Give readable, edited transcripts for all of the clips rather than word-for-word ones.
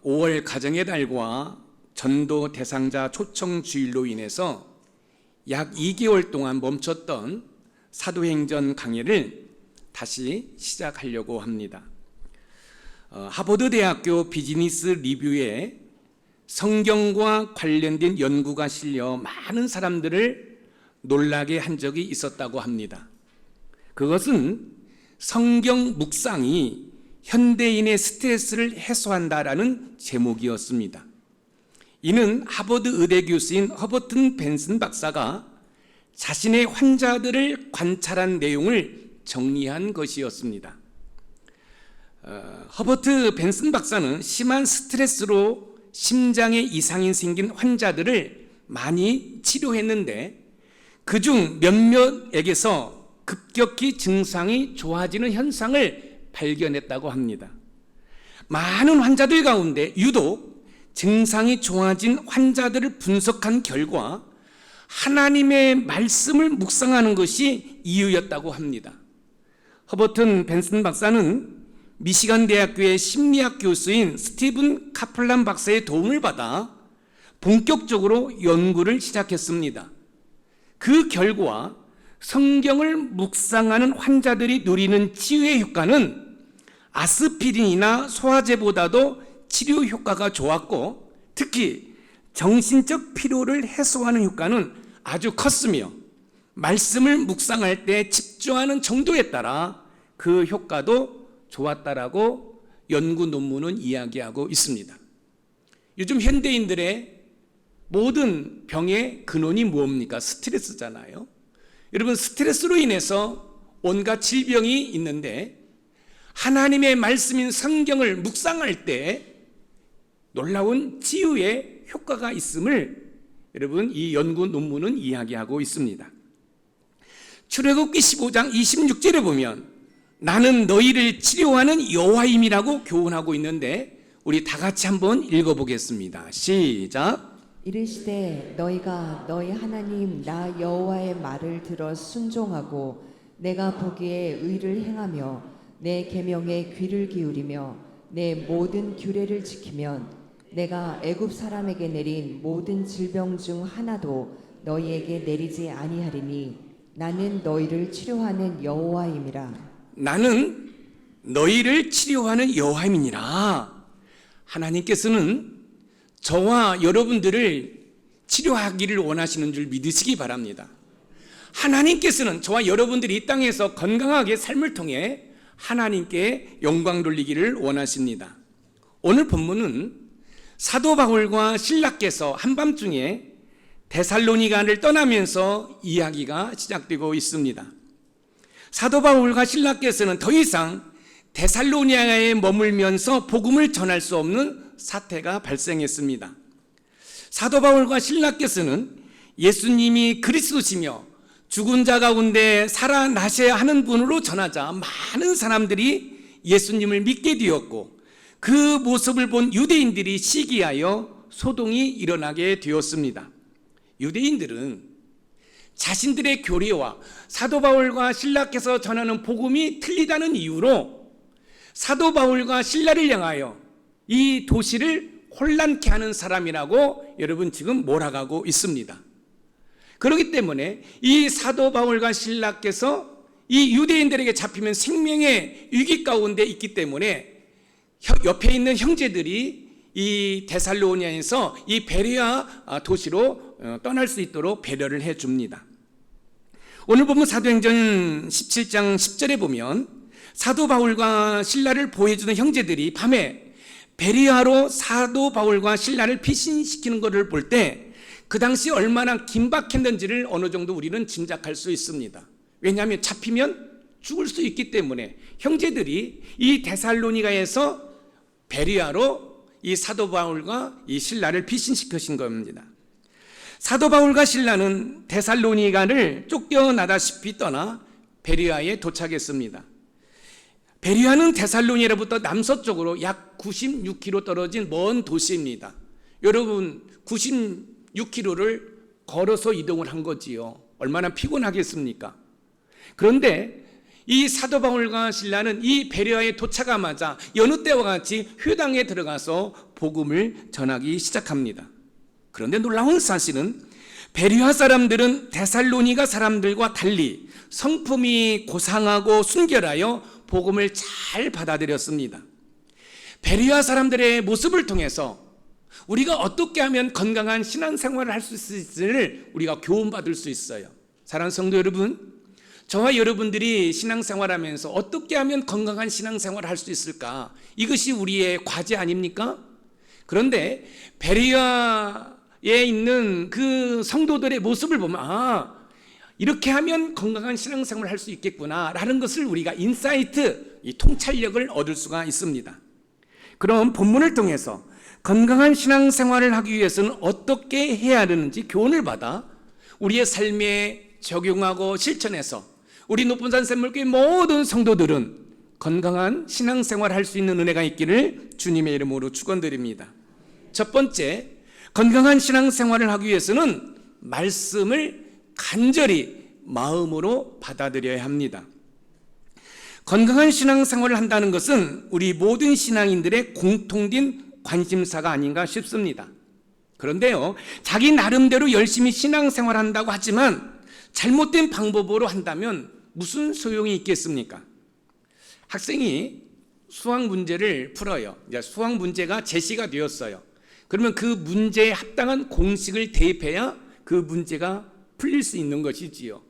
5월 가정의 달과 전도 대상자 초청 주일로 인해서 약 2개월 동안 멈췄던 사도행전 강해를 다시 시작하려고 합니다. 하버드 대학교 비즈니스 리뷰에 성경과 관련된 연구가 실려 많은 사람들을 놀라게 한 적이 있었다고 합니다. 그것은 성경 묵상이 현대인의 스트레스를 해소한다라는 제목이었습니다. 이는 하버드 의대 교수인 허버트 벤슨 박사가 자신의 환자들을 관찰한 내용을 정리한 것이었습니다. 허버트 벤슨 박사는 심한 스트레스로 심장에 이상이 생긴 환자들을 많이 치료했는데 그중 몇몇에게서 급격히 증상이 좋아지는 현상을 발견했다고 합니다. 많은 환자들 가운데 유독 증상이 좋아진 환자들을 분석한 결과 하나님의 말씀을 묵상하는 것이 이유였다고 합니다. 허버튼 벤슨 박사는 미시간 대학교의 심리학 교수인 스티븐 카플란 박사의 도움을 받아 본격적으로 연구를 시작했습니다. 그 결과 성경을 묵상하는 환자들이 누리는 치유의 효과는 아스피린이나 소화제보다도 치료 효과가 좋았고, 특히 정신적 피로를 해소하는 효과는 아주 컸으며 말씀을 묵상할 때 집중하는 정도에 따라 그 효과도 좋았다라고 연구 논문은 이야기하고 있습니다. 요즘 현대인들의 모든 병의 근원이 뭡니까? 스트레스잖아요. 여러분, 스트레스로 인해서 온갖 질병이 있는데 하나님의 말씀인 성경을 묵상할 때 놀라운 치유의 효과가 있음을 여러분 이 연구 논문은 이야기하고 있습니다. 출애굽기 15장 26절에 보면 나는 너희를 치료하는 여호와임이라고 교훈하고 있는데 우리 다 같이 한번 읽어보겠습니다. 시작. 이르시되 너희가 너희 하나님 나 여호와의 말을 들어 순종하고 내가 보기에 의를 행하며 내 계명에 귀를 기울이며 내 모든 규례를 지키면 내가 애굽 사람에게 내린 모든 질병 중 하나도 너희에게 내리지 아니하리니 나는 너희를 치료하는 여호와임이라. 나는 너희를 치료하는 여호와임이니라. 하나님께서는 저와 여러분들을 치료하기를 원하시는 줄 믿으시기 바랍니다. 하나님께서는 저와 여러분들이 이 땅에서 건강하게 삶을 통해 하나님께 영광 돌리기를 원하십니다. 오늘 본문은 사도 바울과 실라께서 한밤중에 데살로니가를 떠나면서 이야기가 시작되고 있습니다. 사도 바울과 실라께서는 더 이상 데살로니가에 머물면서 복음을 전할 수 없는 사태가 발생했습니다. 사도 바울과 실라께서는 예수님이 그리스도시며 죽은 자 가운데 살아나셔야 하는 분으로 전하자 많은 사람들이 예수님을 믿게 되었고 그 모습을 본 유대인들이 시기하여 소동이 일어나게 되었습니다. 유대인들은 자신들의 교리와 사도 바울과 실라께서 전하는 복음이 틀리다는 이유로 사도 바울과 실라를 향하여 이 도시를 혼란케 하는 사람이라고 여러분 지금 몰아가고 있습니다. 그렇기 때문에 이 사도 바울과 실라께서 이 유대인들에게 잡히면 생명의 위기 가운데 있기 때문에 옆에 있는 형제들이 이 데살로니아에서 이 베레아 도시로 떠날 수 있도록 배려를 해줍니다. 오늘 보면 사도행전 17장 10절에 보면 사도 바울과 실라를 보호해주는 형제들이 밤에 베레아로 사도 바울과 실라를 피신시키는 것을 볼 때 그 당시 얼마나 긴박했는지를 어느 정도 우리는 짐작할 수 있습니다. 왜냐하면 잡히면 죽을 수 있기 때문에 형제들이 이 데살로니가에서 베레아로 이 사도 바울과 이 실라를 피신시키신 겁니다. 사도 바울과 실라는 데살로니가를 쫓겨나다시피 떠나 베레아에 도착했습니다. 베레아는 데살로니가로부터 남서쪽으로 약 96km 떨어진 먼 도시입니다. 여러분 96km를 걸어서 이동을 한 거지요. 얼마나 피곤하겠습니까? 그런데 이 사도 바울과 실라는 이 베레아에 도착하자마자 여느 때와 같이 회당에 들어가서 복음을 전하기 시작합니다. 그런데 놀라운 사실은 베레아 사람들은 데살로니가 사람들과 달리 성품이 고상하고 순결하여 복음을 잘 받아들였습니다. 베레아 사람들의 모습을 통해서 우리가 어떻게 하면 건강한 신앙생활을 할 수 있을지를 우리가 교훈받을 수 있어요. 사랑하는 성도 여러분, 저와 여러분들이 신앙생활하면서 어떻게 하면 건강한 신앙생활을 할 수 있을까? 이것이 우리의 과제 아닙니까? 그런데 베레아에 있는 그 성도들의 모습을 보면 이렇게 하면 건강한 신앙생활을 할 수 있겠구나라는 것을 우리가 인사이트, 이 통찰력을 얻을 수가 있습니다. 그럼 본문을 통해서 건강한 신앙생활을 하기 위해서는 어떻게 해야 하는지 교훈을 받아 우리의 삶에 적용하고 실천해서 우리 높은산 샘물교회 모든 성도들은 건강한 신앙생활을 할 수 있는 은혜가 있기를 주님의 이름으로 축원드립니다. 첫 번째, 건강한 신앙생활을 하기 위해서는 말씀을 간절히 마음으로 받아들여야 합니다. 건강한 신앙생활을 한다는 것은 우리 모든 신앙인들의 공통된 관심사가 아닌가 싶습니다. 그런데요, 자기 나름대로 열심히 신앙생활을 한다고 하지만 잘못된 방법으로 한다면 무슨 소용이 있겠습니까? 학생이 수학 문제를 풀어요. 이제 수학 문제가 제시가 되었어요. 그러면 그 문제에 합당한 공식을 대입해야 그 문제가 풀릴 수 있는 것이지요.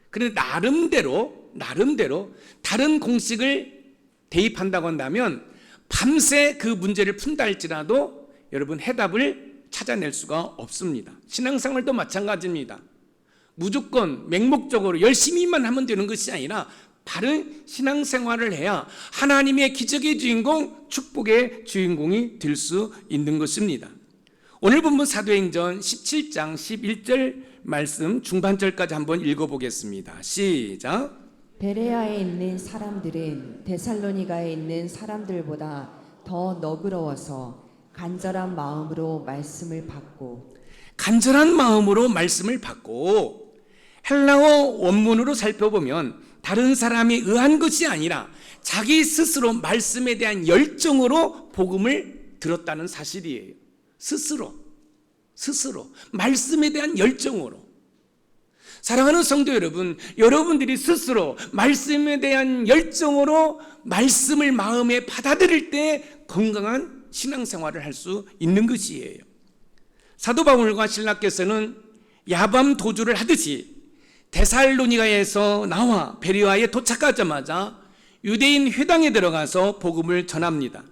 그런데 나름대로 다른 공식을 대입한다고 한다면 밤새 그 문제를 푼다 할지라도 여러분 해답을 찾아낼 수가 없습니다. 신앙생활도 마찬가지입니다. 무조건 맹목적으로 열심히만 하면 되는 것이 아니라 바른 신앙생활을 해야 하나님의 기적의 주인공, 축복의 주인공이 될 수 있는 것입니다. 오늘 본문 사도행전 17장 11절 말씀 중반절까지 한번 읽어보겠습니다. 시작. 베레아에 있는 사람들은 데살로니가에 있는 사람들보다 더 너그러워서 간절한 마음으로 말씀을 받고 헬라어 원문으로 살펴보면 다른 사람이 의한 것이 아니라 자기 스스로 말씀에 대한 열정으로 복음을 들었다는 사실이에요. 스스로 말씀에 대한 열정으로. 사랑하는 성도 여러분, 여러분들이 스스로 말씀에 대한 열정으로 말씀을 마음에 받아들일 때 건강한 신앙생활을 할 수 있는 것이에요. 사도 바울과 실라께서는 야밤 도주를 하듯이 데살로니가에서 나와 베레아에 도착하자마자 유대인 회당에 들어가서 복음을 전합니다.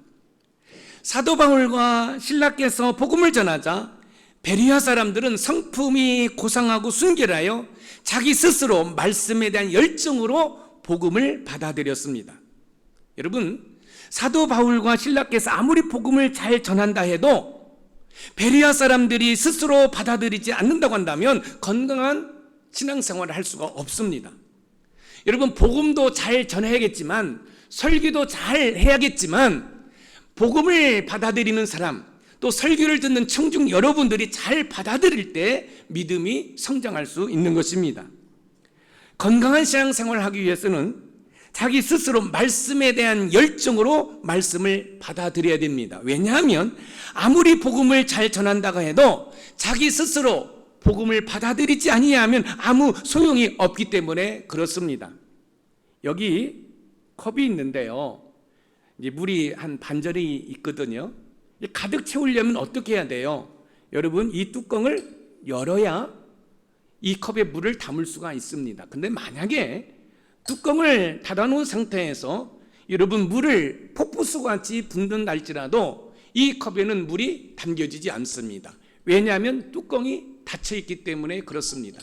사도 바울과 실라께서 복음을 전하자 베레아 사람들은 성품이 고상하고 순결하여 자기 스스로 말씀에 대한 열정으로 복음을 받아들였습니다. 여러분, 사도 바울과 실라께서 아무리 복음을 잘 전한다 해도 베레아 사람들이 스스로 받아들이지 않는다고 한다면 건강한 신앙생활을 할 수가 없습니다. 여러분, 복음도 잘 전해야겠지만 설교도 잘 해야겠지만 복음을 받아들이는 사람, 또 설교를 듣는 청중 여러분들이 잘 받아들일 때 믿음이 성장할 수 있는 것입니다. 건강한 신앙생활을 하기 위해서는 자기 스스로 말씀에 대한 열정으로 말씀을 받아들여야 됩니다. 왜냐하면 아무리 복음을 잘 전한다고 해도 자기 스스로 복음을 받아들이지 아니하면 아무 소용이 없기 때문에 그렇습니다. 여기 컵이 있는데요, 이제 물이 한 반절이 있거든요. 가득 채우려면 어떻게 해야 돼요? 여러분, 이 뚜껑을 열어야 이 컵에 물을 담을 수가 있습니다. 근데 만약에 뚜껑을 닫아놓은 상태에서 여러분 물을 폭포수같이 붓는다 할지라도 이 컵에는 물이 담겨지지 않습니다. 왜냐하면 뚜껑이 닫혀있기 때문에 그렇습니다.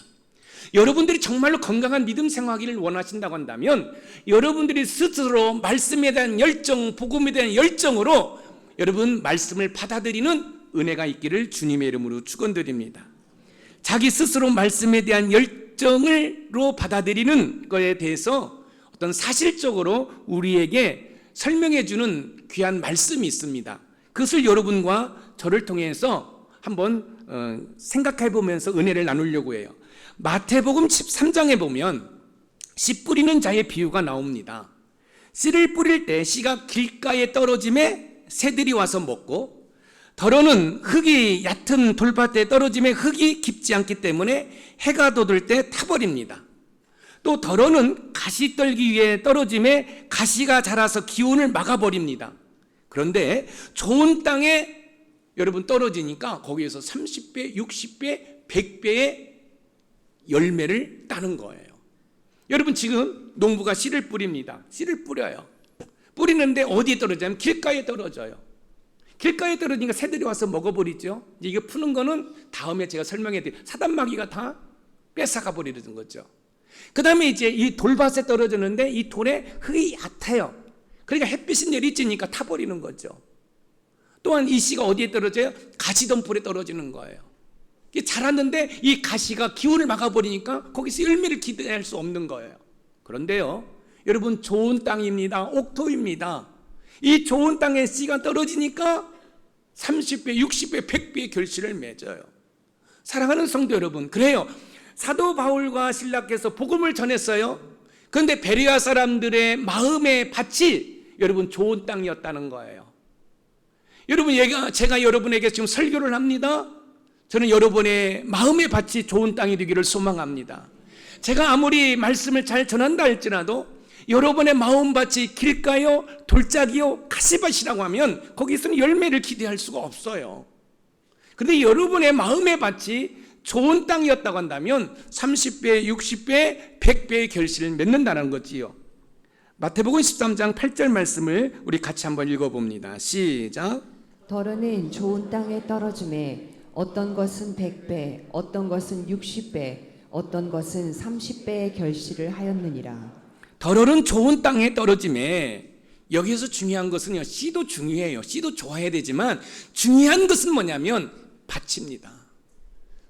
여러분들이 정말로 건강한 믿음 생활하기를 원하신다고 한다면 여러분들이 스스로 말씀에 대한 열정, 복음에 대한 열정으로 여러분 말씀을 받아들이는 은혜가 있기를 주님의 이름으로 축원드립니다. 자기 스스로 말씀에 대한 열정으로 받아들이는 것에 대해서 어떤 사실적으로 우리에게 설명해 주는 귀한 말씀이 있습니다. 그것을 여러분과 저를 통해서 한번 생각해 보면서 은혜를 나누려고 해요. 마태복음 13장에 보면 씨 뿌리는 자의 비유가 나옵니다. 씨를 뿌릴 때 씨가 길가에 떨어짐에 새들이 와서 먹고, 덜어는 흙이 얕은 돌밭에 떨어짐에 흙이 깊지 않기 때문에 해가 돋을 때 타버립니다. 또 덜어는 가시떨기 위에 떨어짐에 가시가 자라서 기온을 막아버립니다. 그런데 좋은 땅에 여러분 떨어지니까 거기에서 30배, 60배, 100배의 열매를 따는 거예요. 여러분 지금 농부가 씨를 뿌립니다. 씨를 뿌려요. 뿌리는데 어디에 떨어지냐면 길가에 떨어져요. 길가에 떨어지니까 새들이 와서 먹어버리죠. 이거 푸는 거는 다음에 제가 설명해 드릴게요. 사단마귀가 다 뺏어가 버리는 거죠. 그 다음에 이제 이 돌밭에 떨어졌는데 이 돌에 흙이 얕아요. 그러니까 햇빛이 내리쬐니까 타버리는 거죠. 또한 이 씨가 어디에 떨어져요? 가시덤불에 떨어지는 거예요. 이게 자랐는데 이 가시가 기온을 막아버리니까 거기서 열매를 기대할 수 없는 거예요. 그런데요, 여러분 좋은 땅입니다. 옥토입니다. 이 좋은 땅에 씨가 떨어지니까 30배, 60배, 100배의 결실을 맺어요. 사랑하는 성도 여러분, 그래요. 사도 바울과 실라께서 복음을 전했어요. 그런데 베레아 사람들의 마음의 밭이 여러분 좋은 땅이었다는 거예요. 여러분, 제가 여러분에게 지금 설교를 합니다. 저는 여러분의 마음의 밭이 좋은 땅이 되기를 소망합니다. 제가 아무리 말씀을 잘 전한다 할지라도 여러분의 마음밭이 길가요, 돌짝이요, 가시밭이라고 하면 거기서는 열매를 기대할 수가 없어요. 그런데 여러분의 마음의 밭이 좋은 땅이었다고 한다면 30배, 60배, 100배의 결실을 맺는다는 거지요. 마태복음 13장 8절 말씀을 우리 같이 한번 읽어봅니다. 시작. 덜어는 좋은 땅에 떨어짐에 어떤 것은 100배, 어떤 것은 60배, 어떤 것은 30배의 결실을 하였느니라. 덜어는 좋은 땅에 떨어짐에, 여기에서 중요한 것은요, 씨도 중요해요. 씨도 좋아야 되지만 중요한 것은 뭐냐면 밭입니다.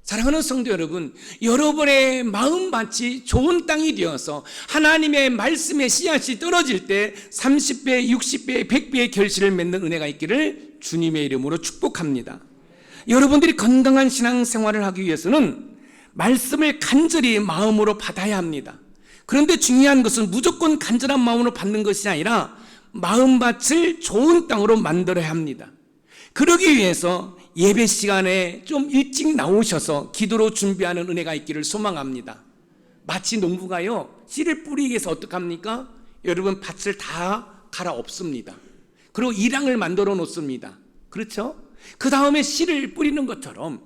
사랑하는 성도 여러분, 여러분의 마음밭이 좋은 땅이 되어서 하나님의 말씀의 씨앗이 떨어질 때 30배, 60배, 100배의 결실을 맺는 은혜가 있기를 주님의 이름으로 축복합니다. 여러분들이 건강한 신앙생활을 하기 위해서는 말씀을 간절히 마음으로 받아야 합니다. 그런데 중요한 것은 무조건 간절한 마음으로 받는 것이 아니라 마음밭을 좋은 땅으로 만들어야 합니다. 그러기 위해서 예배 시간에 좀 일찍 나오셔서 기도로 준비하는 은혜가 있기를 소망합니다. 마치 농부가요, 씨를 뿌리기 위해서 어떡합니까? 여러분 밭을 다 갈아엎습니다. 그리고 이랑을 만들어 놓습니다. 그렇죠? 그 다음에 씨를 뿌리는 것처럼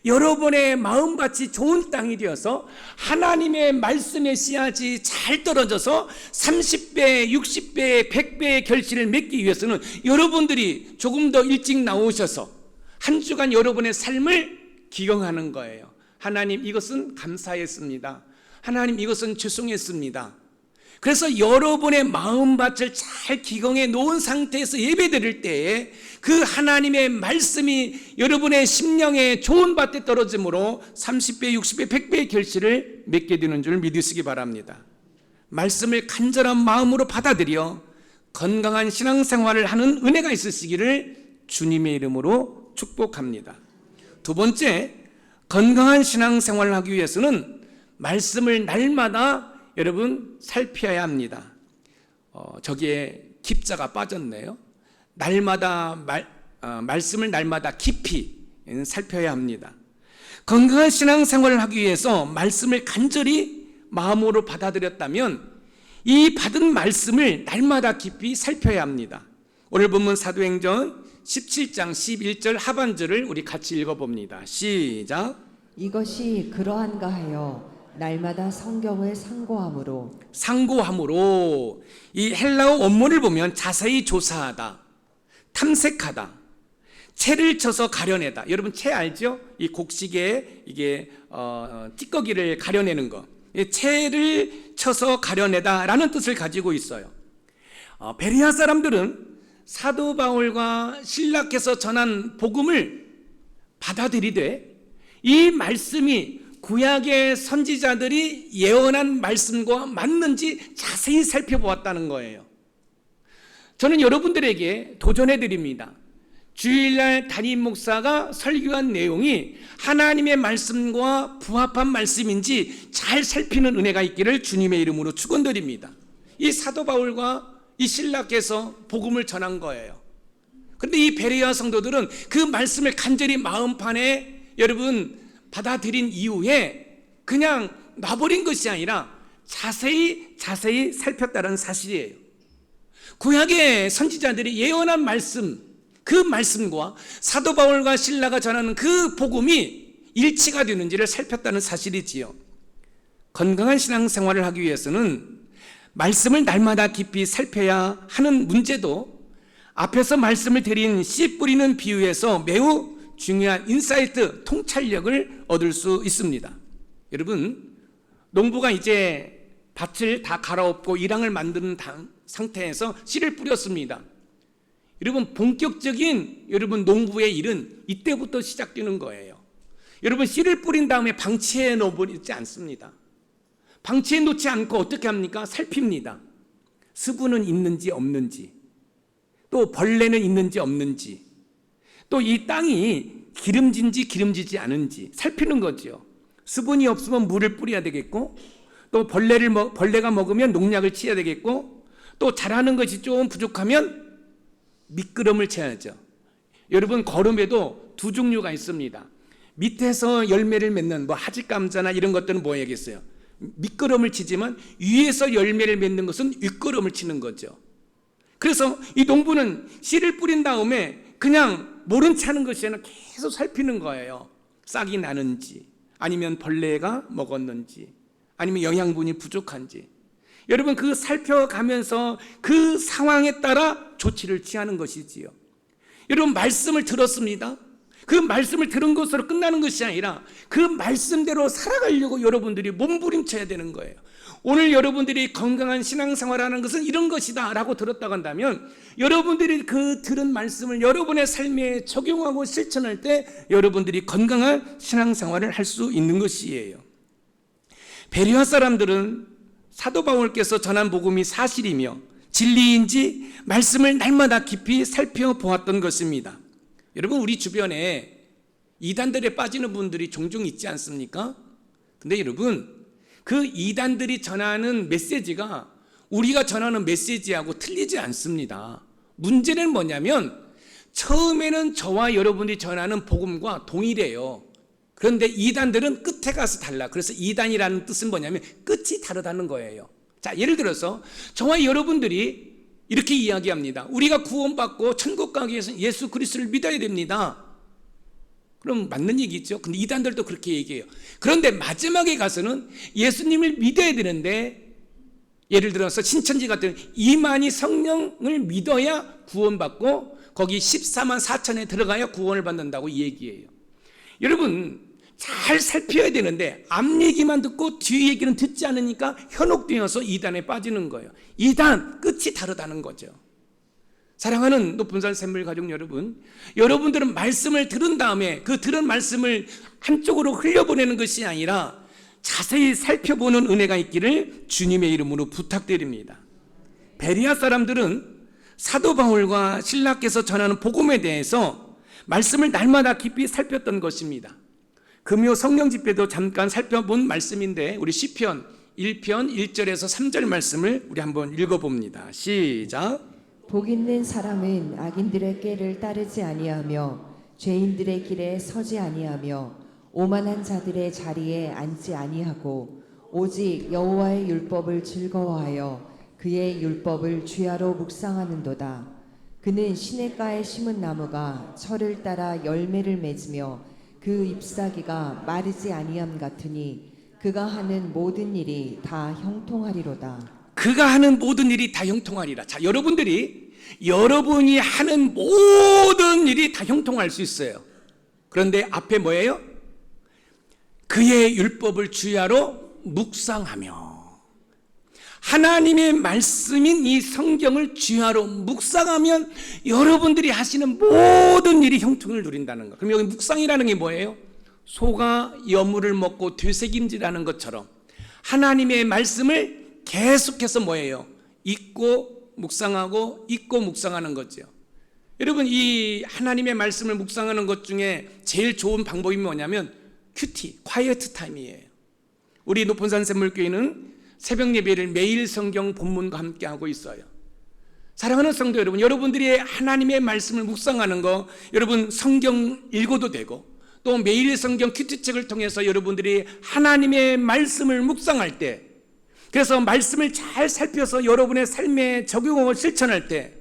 여러분의 마음밭이 좋은 땅이 되어서 하나님의 말씀의 씨앗이 잘 떨어져서 30배, 60배, 100배의 결실을 맺기 위해서는 여러분들이 조금 더 일찍 나오셔서 한 주간 여러분의 삶을 기경하는 거예요. 하나님, 이것은 감사했습니다. 하나님, 이것은 죄송했습니다. 그래서 여러분의 마음밭을 잘 기경해 놓은 상태에서 예배드릴 때에 그 하나님의 말씀이 여러분의 심령에 좋은 밭에 떨어짐으로 30배, 60배, 100배의 결실을 맺게 되는 줄 믿으시기 바랍니다. 말씀을 간절한 마음으로 받아들여 건강한 신앙생활을 하는 은혜가 있으시기를 주님의 이름으로 축복합니다. 두 번째, 건강한 신앙생활을 하기 위해서는 말씀을 날마다 여러분 살펴야 합니다. 저기에 깊자가 빠졌네요. 날마다 말씀을 날마다 깊이 살펴야 합니다. 건강한 신앙생활을 하기 위해서 말씀을 간절히 마음으로 받아들였다면 이 받은 말씀을 날마다 깊이 살펴야 합니다. 오늘 본문 사도행전 17장 11절 하반절을 우리 같이 읽어봅니다. 시작. 이것이 그러한가 하여 날마다 성경을 상고함으로, 이 헬라어 원문을 보면 자세히 조사하다, 탐색하다, 채를 쳐서 가려내다. 여러분 채 알죠? 이 곡식에 이게 찌꺼기를 가려내는 거, 채를 쳐서 가려내다라는 뜻을 가지고 있어요. 베레아 사람들은 사도 바울과 실라께서 전한 복음을 받아들이되 이 말씀이 구약의 선지자들이 예언한 말씀과 맞는지 자세히 살펴보았다는 거예요. 저는 여러분들에게 도전해 드립니다. 주일날 담임 목사가 설교한 내용이 하나님의 말씀과 부합한 말씀인지 잘 살피는 은혜가 있기를 주님의 이름으로 축원드립니다. 이 사도 바울과 이 신라께서 복음을 전한 거예요. 그런데 이 베레아 성도들은 그 말씀을 간절히 마음판에 여러분 받아들인 이후에 그냥 놔버린 것이 아니라 자세히 살폈다는 사실이에요. 구약의 선지자들이 예언한 말씀, 그 말씀과 사도 바울과 신라가 전하는 그 복음이 일치가 되는지를 살폈다는 사실이지요. 건강한 신앙생활을 하기 위해서는 말씀을 날마다 깊이 살펴야 하는 문제도 앞에서 말씀을 드린 씨 뿌리는 비유에서 매우 중요한 인사이트, 통찰력을 얻을 수 있습니다. 여러분, 농부가 이제 밭을 다 갈아엎고 일항을 만드는 상태에서 씨를 뿌렸습니다. 여러분, 본격적인 여러분 농부의 일은 이때부터 시작되는 거예요. 여러분, 씨를 뿌린 다음에 방치해 놓지 않습니다. 방치해 놓지 않고 어떻게 합니까? 살핍니다. 수분은 있는지 없는지, 또 벌레는 있는지 없는지, 또 이 땅이 기름진지 기름지지 않은지 살피는 거죠. 수분이 없으면 물을 뿌려야 되겠고, 또 벌레가 먹으면 농약을 치어야 되겠고, 또 자라는 것이 좀 부족하면 미끄럼을 쳐야죠. 여러분, 거름에도 두 종류가 있습니다. 밑에서 열매를 맺는 하지감자나 이런 것들은 뭐 해야겠어요? 밑거름을 치지만 위에서 열매를 맺는 것은 윗거름을 치는 거죠. 그래서 이 농부는 씨를 뿌린 다음에 그냥 모른 채 하는 것이 아니라 계속 살피는 거예요. 싹이 나는지, 아니면 벌레가 먹었는지, 아니면 영양분이 부족한지. 여러분, 그 살펴가면서 그 상황에 따라 조치를 취하는 것이지요. 여러분, 말씀을 들었습니다. 그 말씀을 들은 것으로 끝나는 것이 아니라 그 말씀대로 살아가려고 여러분들이 몸부림쳐야 되는 거예요. 오늘 여러분들이 건강한 신앙생활하는 것은 이런 것이다 라고 들었다고 한다면, 여러분들이 그 들은 말씀을 여러분의 삶에 적용하고 실천할 때 여러분들이 건강한 신앙생활을 할 수 있는 것이에요. 베레아 사람들은 사도 바울께서 전한 복음이 사실이며 진리인지 말씀을 날마다 깊이 살펴보았던 것입니다. 여러분, 우리 주변에 이단들에 빠지는 분들이 종종 있지 않습니까? 근데 여러분, 그 이단들이 전하는 메시지가 우리가 전하는 메시지하고 틀리지 않습니다. 문제는 뭐냐면 처음에는 저와 여러분이 전하는 복음과 동일해요. 그런데 이단들은 끝에 가서 달라. 그래서 이단이라는 뜻은 뭐냐면 끝이 다르다는 거예요. 자, 예를 들어서 저와 여러분들이 이렇게 이야기합니다. 우리가 구원받고 천국 가기 위해서 예수 그리스도를 믿어야 됩니다. 그럼 맞는 얘기죠. 근데 이단들도 그렇게 얘기해요. 그런데 마지막에 가서는 예수님을 믿어야 되는데, 예를 들어서 신천지 같은 이만희 성령을 믿어야 구원받고 거기 14만 4천에 들어가야 구원을 받는다고 얘기해요. 여러분, 잘 살펴야 되는데 앞 얘기만 듣고 뒤 얘기는 듣지 않으니까 현혹되어서 이단에 빠지는 거예요. 이단, 끝이 다르다는 거죠. 사랑하는 높은산 샘물 가족 여러분, 여러분들은 말씀을 들은 다음에 그 들은 말씀을 한쪽으로 흘려보내는 것이 아니라 자세히 살펴보는 은혜가 있기를 주님의 이름으로 부탁드립니다. 베레아 사람들은 사도 바울과 신라께서 전하는 복음에 대해서 말씀을 날마다 깊이 살폈던 것입니다. 금요 성령 집회도 잠깐 살펴본 말씀인데, 우리 시편 1편 1절에서 3절 말씀을 우리 한번 읽어봅니다. 시작. 복 있는 사람은 악인들의 꾀를 따르지 아니하며 죄인들의 길에 서지 아니하며 오만한 자들의 자리에 앉지 아니하고 오직 여호와의 율법을 즐거워하여 그의 율법을 주야로 묵상하는도다. 그는 시냇가에 심은 나무가 철을 따라 열매를 맺으며 그 잎사귀가 마르지 아니함 같으니 그가 하는 모든 일이 다 형통하리로다. 그가 하는 모든 일이 다 형통하리라. 자, 여러분이 하는 모든 일이 다 형통할 수 있어요. 그런데 앞에 뭐예요? 그의 율법을 주야로 묵상하며, 하나님의 말씀인 이 성경을 주야로 묵상하면 여러분들이 하시는 모든 일이 형통을 누린다는 거. 그럼 여기 묵상이라는 게 뭐예요? 소가 여물을 먹고 되새김질하는 것처럼 하나님의 말씀을 계속해서 뭐예요? 읽고 묵상하고 읽고 묵상하는 거죠. 여러분, 이 하나님의 말씀을 묵상하는 것 중에 제일 좋은 방법이 뭐냐면 큐티, 콰이어트 타임이에요. 우리 높은산 샘물교회는 새벽 예배를 매일 성경 본문과 함께 하고 있어요. 사랑하는 성도 여러분, 여러분들이 하나님의 말씀을 묵상하는 거, 여러분 성경 읽어도 되고, 또 매일 성경 큐티책을 통해서 여러분들이 하나님의 말씀을 묵상할 때, 그래서 말씀을 잘 살펴서 여러분의 삶에 적용하고 실천할 때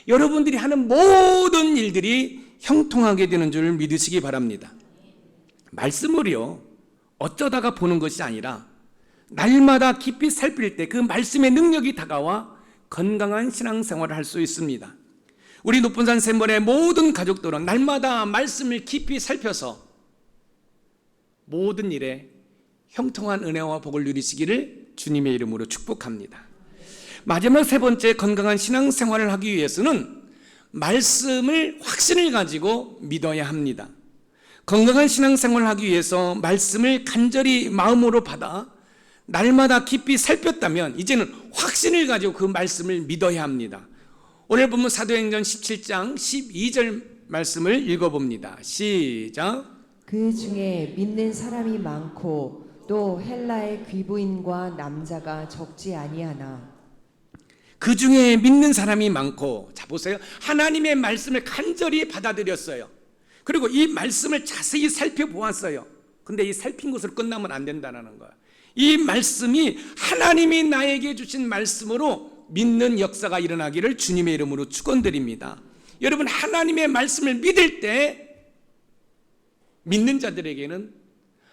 여러분들이 하는 모든 일들이 형통하게 되는 줄 믿으시기 바랍니다. 말씀을요, 어쩌다가 보는 것이 아니라 날마다 깊이 살필 때 그 말씀의 능력이 다가와 건강한 신앙생활을 할 수 있습니다. 우리 높은산 샘물의 모든 가족들은 날마다 말씀을 깊이 살펴서 모든 일에 형통한 은혜와 복을 누리시기를 주님의 이름으로 축복합니다. 마지막 세 번째, 건강한 신앙생활을 하기 위해서는 말씀을 확신을 가지고 믿어야 합니다. 건강한 신앙생활을 하기 위해서 말씀을 간절히 마음으로 받아 날마다 깊이 살폈다면 이제는 확신을 가지고 그 말씀을 믿어야 합니다. 오늘 본문 사도행전 17장 12절 말씀을 읽어봅니다. 시작. 그 중에 믿는 사람이 많고 또 헬라의 귀부인과 남자가 적지 아니하나. 그 중에 믿는 사람이 많고, 자 보세요, 하나님의 말씀을 간절히 받아들였어요. 그리고 이 말씀을 자세히 살펴보았어요. 근데 이 살핀 것으로 끝나면 안 된다는 거예요. 이 말씀이 하나님이 나에게 주신 말씀으로 믿는 역사가 일어나기를 주님의 이름으로 축원드립니다. 여러분, 하나님의 말씀을 믿을 때 믿는 자들에게는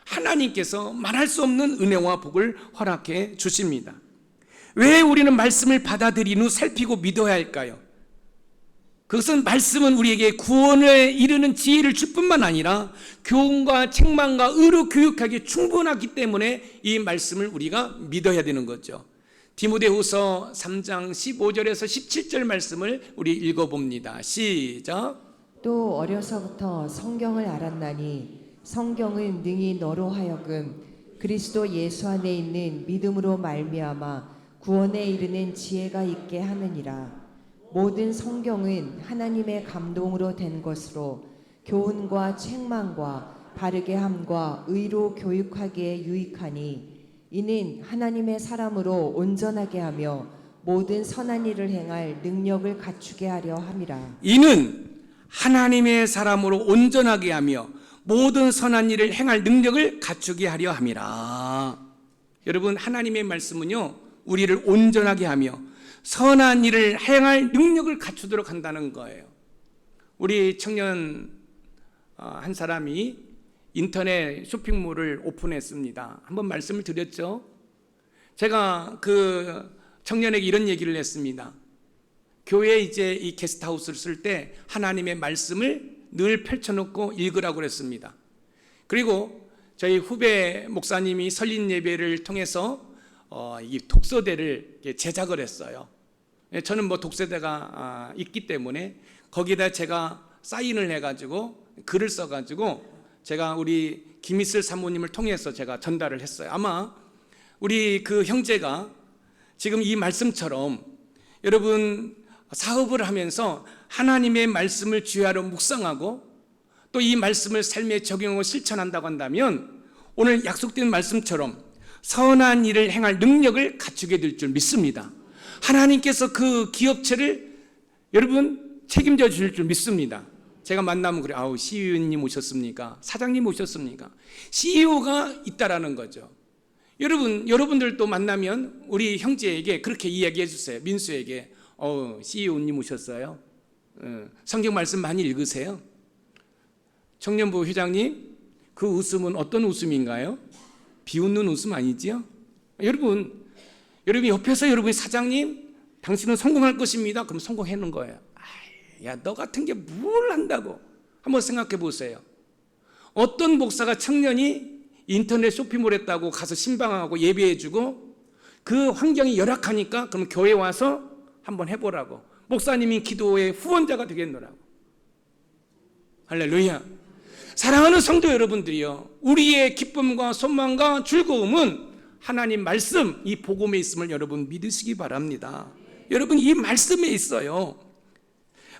하나님께서 말할 수 없는 은혜와 복을 허락해 주십니다. 왜 우리는 말씀을 받아들인 후 살피고 믿어야 할까요? 그것은 말씀은 우리에게 구원에 이르는 지혜를 줄 뿐만 아니라 교훈과 책망과 의로 교육하기에 충분하기 때문에 이 말씀을 우리가 믿어야 되는 거죠. 디모데후서 3장 15절에서 17절 말씀을 우리 읽어봅니다. 시작. 또 어려서부터 성경을 알았나니 성경은 능히 너로 하여금 그리스도 예수 안에 있는 믿음으로 말미암아 구원에 이르는 지혜가 있게 하느니라. 모든 성경은 하나님의 감동으로 된 것으로 교훈과 책망과 바르게 함과 의로 교육하기에 유익하니 이는 하나님의 사람으로 온전하게 하며 모든 선한 일을 행할 능력을 갖추게 하려 함이라. 이는 하나님의 사람으로 온전하게 하며 모든 선한 일을 행할 능력을 갖추게 하려 함이라. 여러분, 하나님의 말씀은요, 우리를 온전하게 하며 선한 일을 행할 능력을 갖추도록 한다는 거예요. 우리 청년 한 사람이 인터넷 쇼핑몰을 오픈했습니다. 한번 말씀을 드렸죠. 제가 그 청년에게 이런 얘기를 했습니다. 교회에 이제 이 게스트하우스를 쓸 때 하나님의 말씀을 늘 펼쳐놓고 읽으라고 그랬습니다. 그리고 저희 후배 목사님이 설립 예배를 통해서 이 독서대를 제작을 했어요. 저는 뭐 독서대가 있기 때문에 거기다 제가 사인을 해가지고 글을 써가지고 제가 우리 김이슬 사모님을 통해서 제가 전달을 했어요. 아마 우리 그 형제가 지금 이 말씀처럼 여러분 사업을 하면서 하나님의 말씀을 주야로 묵상하고 또 이 말씀을 삶에 적용하고 실천한다고 한다면 오늘 약속된 말씀처럼 선한 일을 행할 능력을 갖추게 될 줄 믿습니다. 하나님께서 그 기업체를 여러분 책임져 주실 줄 믿습니다. 제가 만나면 그래, 아우 CEO님 오셨습니까? 사장님 오셨습니까? CEO가 있다라는 거죠. 여러분들도 만나면 우리 형제에게 그렇게 이야기해 주세요. 민수에게, CEO님 오셨어요? 성경 말씀 많이 읽으세요? 청년부 회장님, 그 웃음은 어떤 웃음인가요? 비웃는 웃음 아니지요? 여러분 옆에서 여러분이 사장님, 당신은 성공할 것입니다. 그럼 성공하는 거예요. 야, 너 같은 게 뭘 한다고? 한번 생각해 보세요. 어떤 목사가 청년이 인터넷 쇼핑몰 했다고 가서 신방하고 예배해주고 그 환경이 열악하니까 그럼 교회 와서 한번 해보라고. 목사님이 기도의 후원자가 되겠노라고. 할렐루야. 사랑하는 성도 여러분들이요, 우리의 기쁨과 소망과 즐거움은 하나님 말씀, 이 복음에 있음을 여러분 믿으시기 바랍니다. 여러분, 이 말씀에 있어요.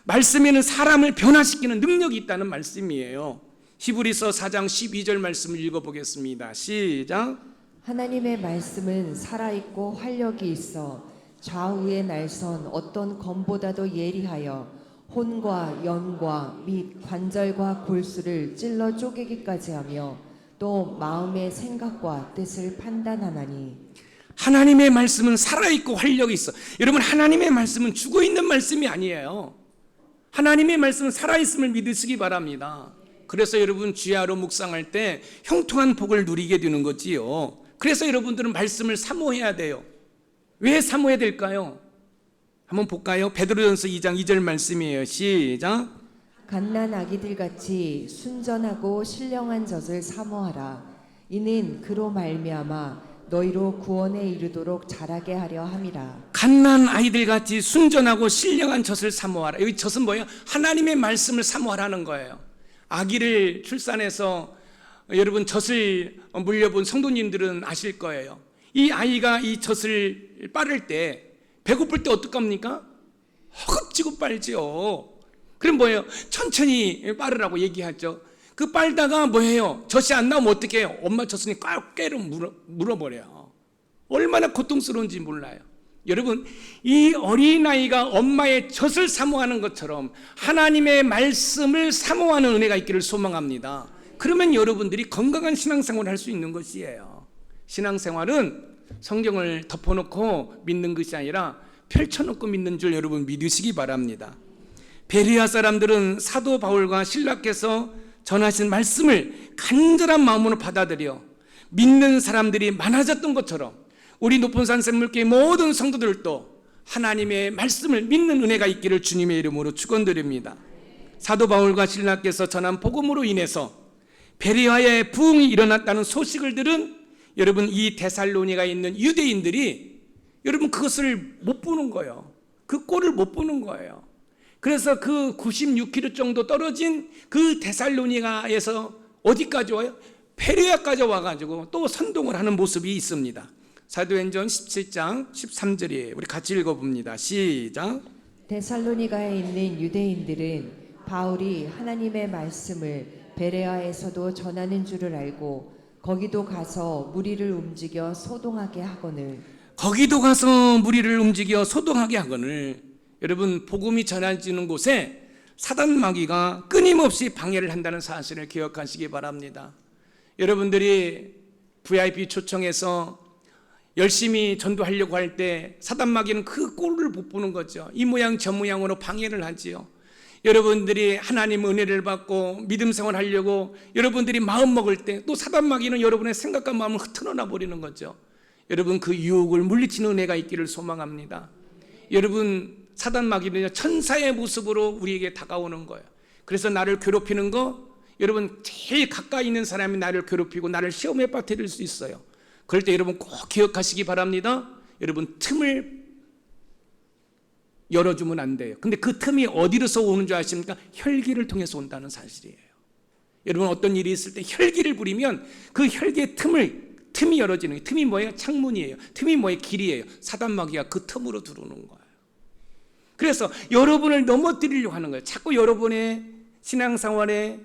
말씀에는 사람을 변화시키는 능력이 있다는 말씀이에요. 히브리서 4장 12절 말씀을 읽어보겠습니다. 시작. 하나님의 말씀은 살아있고 활력이 있어 좌우의 날선 어떤 검보다도 예리하여 혼과 연과 및 관절과 골수를 찔러 쪼개기까지 하며 또 마음의 생각과 뜻을 판단하나니. 하나님의 말씀은 살아있고 활력이 있어. 여러분, 하나님의 말씀은 죽어있는 말씀이 아니에요. 하나님의 말씀은 살아있음을 믿으시기 바랍니다. 그래서 여러분 주야로 묵상할 때 형통한 복을 누리게 되는 거지요. 그래서 여러분들은 말씀을 사모해야 돼요. 왜 사모해야 될까요? 한번 볼까요? 베드로전서 2장 2절 말씀이에요. 시작. 갓난 아기들 같이 순전하고 신령한 젖을 사모하라. 이는 그로 말미암아 너희로 구원에 이르도록 자라게 하려 함이라. 갓난 아이들 같이 순전하고 신령한 젖을 사모하라. 여기 젖은 뭐예요? 하나님의 말씀을 사모하라는 거예요. 아기를 출산해서 여러분 젖을 물려본 성도님들은 아실 거예요. 이 아이가 이 젖을 빨을 때 배고플 때 어떡합니까? 허겁지겁 빨지요. 그럼 뭐예요? 천천히 빨으라고 얘기하죠. 그 빨다가 뭐예요? 젖이 안 나오면 어떻게 해요? 엄마 젖을 꽉 물어버려요. 얼마나 고통스러운지 몰라요. 여러분, 이 어린아이가 엄마의 젖을 사모하는 것처럼 하나님의 말씀을 사모하는 은혜가 있기를 소망합니다. 그러면 여러분들이 건강한 신앙생활을 할 수 있는 것이에요. 신앙생활은 성경을 덮어놓고 믿는 것이 아니라 펼쳐놓고 믿는 줄 여러분 믿으시기 바랍니다. 베레아 사람들은 사도 바울과 신라께서 전하신 말씀을 간절한 마음으로 받아들여 믿는 사람들이 많아졌던 것처럼 우리 높은 산 샘물교회 모든 성도들도 하나님의 말씀을 믿는 은혜가 있기를 주님의 이름으로 축원드립니다. 사도 바울과 신라께서 전한 복음으로 인해서 베레아의 부흥이 일어났다는 소식을 들은 여러분 이 데살로니가에 있는 유대인들이 여러분 그것을 못 보는 거예요. 그 꼴을 못 보는 거예요. 그래서 그 96km 정도 떨어진 그 데살로니가에서 어디까지 와요? 베레아까지 와가지고 또 선동을 하는 모습이 있습니다. 사도행전 17장 13절이에요. 우리 같이 읽어봅니다. 시작. 데살로니가에 있는 유대인들은 바울이 하나님의 말씀을 베레아에서도 전하는 줄을 알고 거기도 가서 무리를 움직여 소동하게 하거늘. 거기도 가서 무리를 움직여 소동하게 하거늘. 여러분 복음이 전해지는 곳에 사단 마귀가 끊임없이 방해를 한다는 사실을 기억하시기 바랍니다. 여러분들이 VIP 초청해서 열심히 전도하려고 할 때 사단 마귀는 그 꼴을 못 보는 거죠. 이 모양 저 모양으로 방해를 하지요. 여러분들이 하나님 은혜를 받고 믿음 생활 하려고 여러분들이 마음 먹을 때 또 사단 마귀는 여러분의 생각과 마음을 흩어놔 버리는 거죠. 여러분 그 유혹을 물리치는 은혜가 있기를 소망합니다. 여러분 사단 마귀는 천사의 모습으로 우리에게 다가오는 거예요. 그래서 나를 괴롭히는 거, 여러분 제일 가까이 있는 사람이 나를 괴롭히고 나를 시험에 빠뜨릴 수 있어요. 그럴 때 여러분 꼭 기억하시기 바랍니다. 여러분 틈을 열어주면 안 돼요. 근데 그 틈이 어디로서 오는 줄 아십니까? 혈기를 통해서 온다는 사실이에요. 여러분 어떤 일이 있을 때 혈기를 부리면 그 혈기의 틈이 열어지는 거예요. 틈이 뭐예요? 창문이에요. 틈이 뭐예요? 길이에요. 사단 마귀가 그 틈으로 들어오는 거예요. 그래서 여러분을 넘어뜨리려고 하는 거예요. 자꾸 여러분의 신앙생활에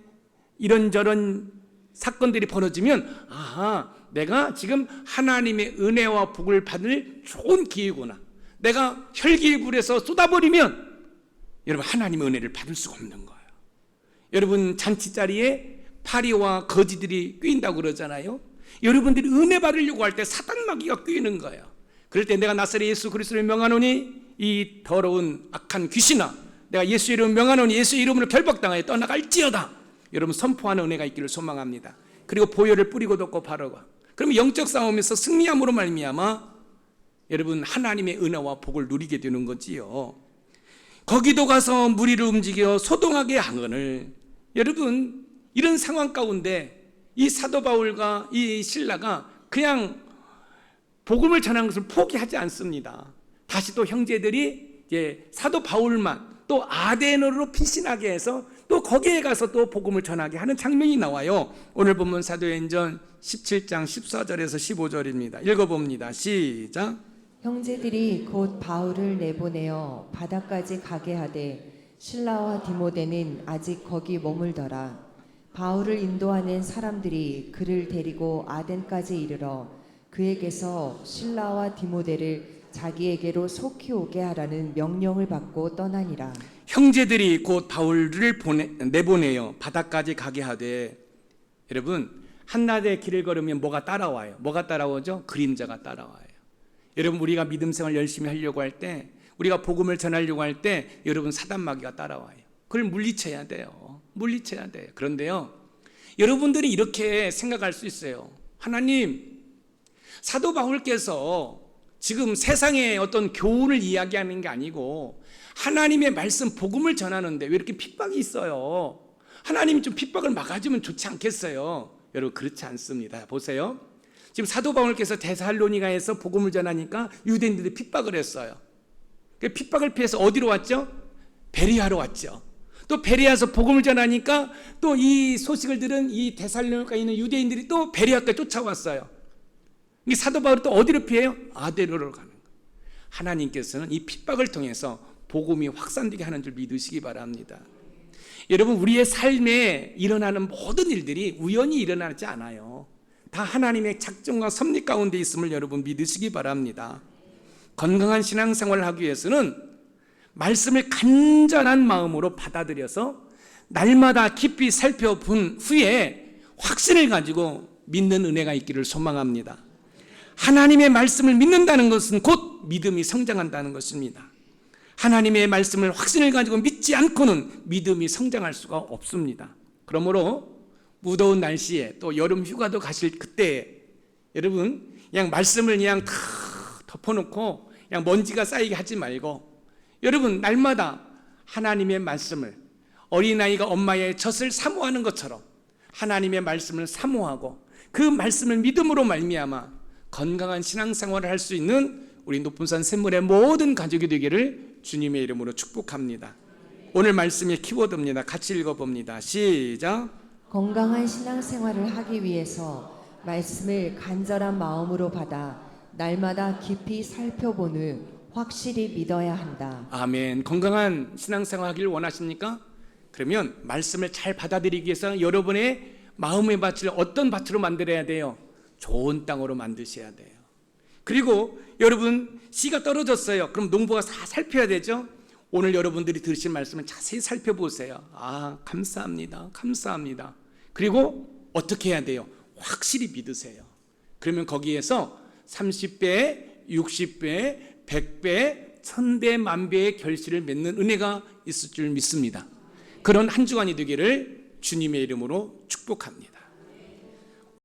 이런저런 사건들이 벌어지면 아하, 내가 지금 하나님의 은혜와 복을 받을 좋은 기회구나. 내가 혈기불에서 쏟아버리면 여러분 하나님의 은혜를 받을 수가 없는 거예요. 여러분 잔치 자리에 파리와 거지들이 꿰인다고 그러잖아요. 여러분들이 은혜 받으려고 할 때 사단 마귀가 꿰이는 거예요. 그럴 때 내가 나사렛 예수 그리스도를 명하노니 이 더러운 악한 귀신아, 내가 예수 이름을 명하노니 예수 이름으로 결박당하여 떠나갈지어다. 여러분 선포하는 은혜가 있기를 소망합니다. 그리고 보혈을 뿌리고 덮고 바르고, 그러면 영적 싸움에서 승리함으로 말미암아 여러분 하나님의 은혜와 복을 누리게 되는 거지요. 거기도 가서 무리를 움직여 소동하게 하거늘. 여러분 이런 상황 가운데 이 사도 바울과 이 신라가 그냥 복음을 전하는 것을 포기하지 않습니다. 다시 또 형제들이 이제 사도 바울만 또 아데노로 피신하게 해서 또 거기에 가서 또 복음을 전하게 하는 장면이 나와요. 오늘 본문 사도행전 17장 14절에서 15절입니다. 읽어봅니다. 시작. 형제들이 곧 바울을 내보내어 바다까지 가게 하되 실라와 디모데는 아직 거기 머물더라. 바울을 인도하는 사람들이 그를 데리고 아덴까지 이르러 그에게서 실라와 디모데를 자기에게로 속히 오게 하라는 명령을 받고 떠나니라. 형제들이 곧 바울을 내보내요. 바다까지 가게 하되, 여러분 한낮에 길을 걸으면 뭐가 따라와요? 뭐가 따라오죠? 그림자가 따라와요. 여러분 우리가 믿음 생활 열심히 하려고 할 때, 우리가 복음을 전하려고 할 때 여러분 사단마귀가 따라와요. 그걸 물리쳐야 돼요. 물리쳐야 돼요. 그런데요, 여러분들이 이렇게 생각할 수 있어요. 하나님, 사도 바울께서 지금 세상의 어떤 교훈을 이야기하는 게 아니고 하나님의 말씀 복음을 전하는데 왜 이렇게 핍박이 있어요? 하나님이 좀 핍박을 막아주면 좋지 않겠어요? 여러분 그렇지 않습니다. 보세요. 지금 사도 바울께서 데살로니가에서 복음을 전하니까 유대인들이 핍박을 했어요. 그 핍박을 피해서 어디로 왔죠? 베레아로 왔죠. 또 베레아에서 복음을 전하니까 또 이 소식을 들은 이 데살로니가에 있는 유대인들이 또 베레아까지 쫓아왔어요. 이 사도 바울이 또 어디로 피해요? 아데로로 가는 거예요. 하나님께서는 이 핍박을 통해서 복음이 확산되게 하는 줄 믿으시기 바랍니다. 여러분 우리의 삶에 일어나는 모든 일들이 우연히 일어나지 않아요. 다 하나님의 작정과 섭리 가운데 있음을 여러분 믿으시기 바랍니다. 건강한 신앙생활을 하기 위해서는 말씀을 간절한 마음으로 받아들여서 날마다 깊이 살펴본 후에 확신을 가지고 믿는 은혜가 있기를 소망합니다. 하나님의 말씀을 믿는다는 것은 곧 믿음이 성장한다는 것입니다. 하나님의 말씀을 확신을 가지고 믿지 않고는 믿음이 성장할 수가 없습니다. 그러므로 무더운 날씨에 또 여름 휴가도 가실 그때 여러분 그냥 말씀을 그냥 다 덮어놓고 그냥 먼지가 쌓이게 하지 말고 여러분 날마다 하나님의 말씀을 어린아이가 엄마의 젖을 사모하는 것처럼 하나님의 말씀을 사모하고 그 말씀을 믿음으로 말미암아 건강한 신앙생활을 할 수 있는 우리 높은산 샘물의 모든 가족이 되기를 주님의 이름으로 축복합니다. 오늘 말씀의 키워드입니다. 같이 읽어봅니다. 시작. 건강한 신앙생활을 하기 위해서 말씀을 간절한 마음으로 받아 날마다 깊이 살펴본 후 확실히 믿어야 한다. 아멘. 건강한 신앙생활 하기를 원하십니까? 그러면 말씀을 잘 받아들이기 위해서 여러분의 마음의 밭을 어떤 밭으로 만들어야 돼요? 좋은 땅으로 만드셔야 돼요. 그리고 여러분 씨가 떨어졌어요. 그럼 농부가 다 살펴야 되죠. 오늘 여러분들이 들으신 말씀을 자세히 살펴보세요. 아, 감사합니다. 감사합니다. 그리고 어떻게 해야 돼요? 확실히 믿으세요. 그러면 거기에서 30배, 60배, 100배, 1000배, 만배의 결실을 맺는 은혜가 있을 줄 믿습니다. 그런 한 주간이 되기를 주님의 이름으로 축복합니다.